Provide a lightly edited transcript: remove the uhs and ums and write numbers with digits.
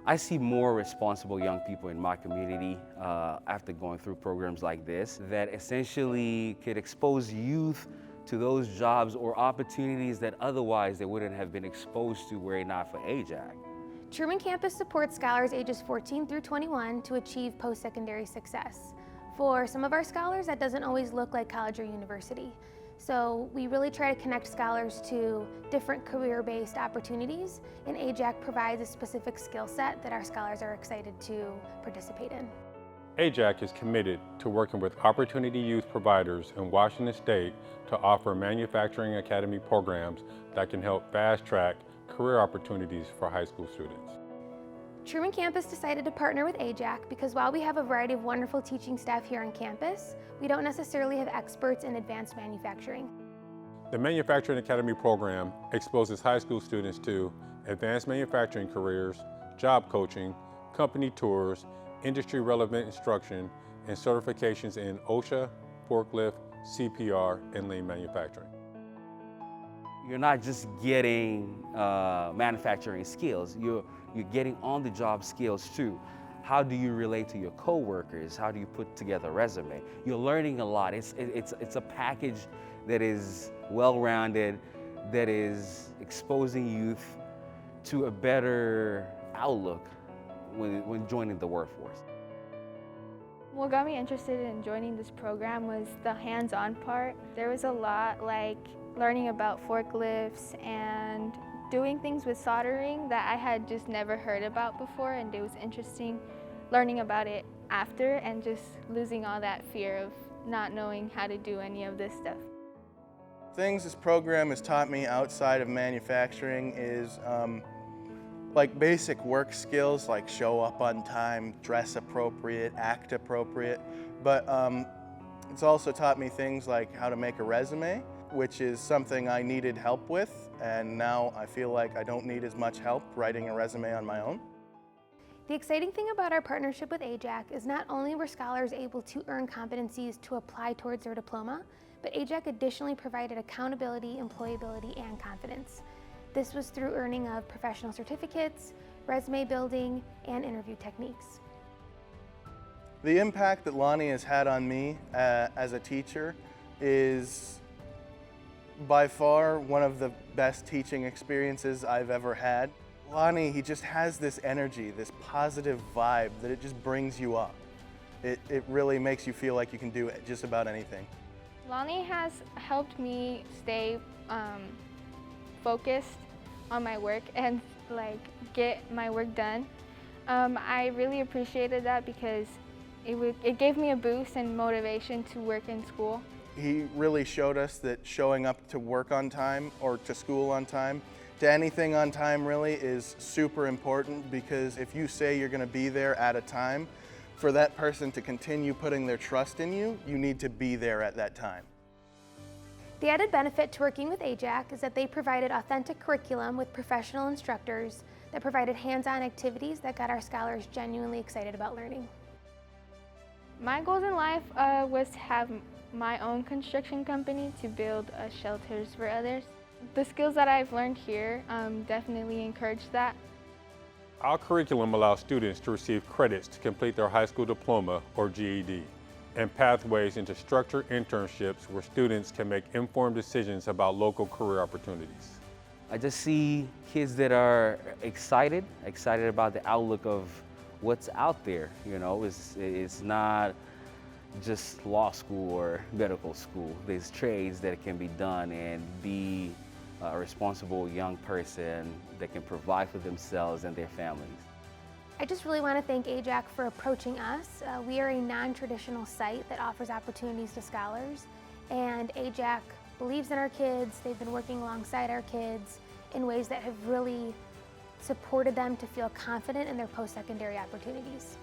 I see more responsible young people in my community after going through programs like this that essentially could expose youth to those jobs or opportunities that otherwise they wouldn't have been exposed to were it not for AJAC. Truman Campus supports scholars ages 14 through 21 to achieve post-secondary success. For some of our scholars, that doesn't always look like college or university. So we really try to connect scholars to different career-based opportunities, and AJAC provides a specific skill set that our scholars are excited to participate in. AJAC is committed to working with Opportunity Youth providers in Washington State to offer manufacturing academy programs that can help fast-track career opportunities for high school students. Truman Campus decided to partner with AJAC because while we have a variety of wonderful teaching staff here on campus, we don't necessarily have experts in advanced manufacturing. The Manufacturing Academy program exposes high school students to advanced manufacturing careers, job coaching, company tours, industry-relevant instruction, and certifications in OSHA, forklift, CPR, and lean manufacturing. You're not just getting manufacturing skills, you're getting on-the-job skills too. How do you relate to your coworkers? How do you put together a resume? You're learning a lot. It's a package that is well-rounded, that is exposing youth to a better outlook when joining the workforce. What got me interested in joining this program was the hands-on part. There was a lot like learning about forklifts and doing things with soldering that I had just never heard about before, and it was interesting learning about it after and just losing all that fear of not knowing how to do any of this stuff. Things this program has taught me outside of manufacturing is like basic work skills like show up on time, dress appropriate, act appropriate, but it's also taught me things like how to make a resume, which is something I needed help with, and now I feel like I don't need as much help writing a resume on my own. The exciting thing about our partnership with AJAC is not only were scholars able to earn competencies to apply towards their diploma, but AJAC additionally provided accountability, employability, and confidence. This was through earning of professional certificates, resume building, and interview techniques. The impact that Lonnie has had on me as a teacher is by far one of the best teaching experiences I've ever had. Lonnie, he just has this energy, this positive vibe that it just brings you up. It really makes you feel like you can do just about anything. Lonnie has helped me stay focused on my work and like get my work done. I really appreciated that because it gave me a boost and motivation to work in school. He really showed us that showing up to work on time or to school on time, to anything on time really, is super important, because if you say you're going to be there at a time, for that person to continue putting their trust in you, you need to be there at that time. The added benefit to working with AJAC is that they provided authentic curriculum with professional instructors that provided hands-on activities that got our scholars genuinely excited about learning. My goals in life was to have my own construction company to build shelters for others. The skills that I've learned here definitely encourage that. Our curriculum allows students to receive credits to complete their high school diploma or GED, and pathways into structured internships where students can make informed decisions about local career opportunities. I just see kids that are excited about the outlook of what's out there. You know, it's not just law school or medical school. There's trades that can be done and be a responsible young person that can provide for themselves and their families. I just really want to thank AJAC for approaching us. We are a non-traditional site that offers opportunities to scholars, and AJAC believes in our kids. They've been working alongside our kids in ways that have really supported them to feel confident in their post-secondary opportunities.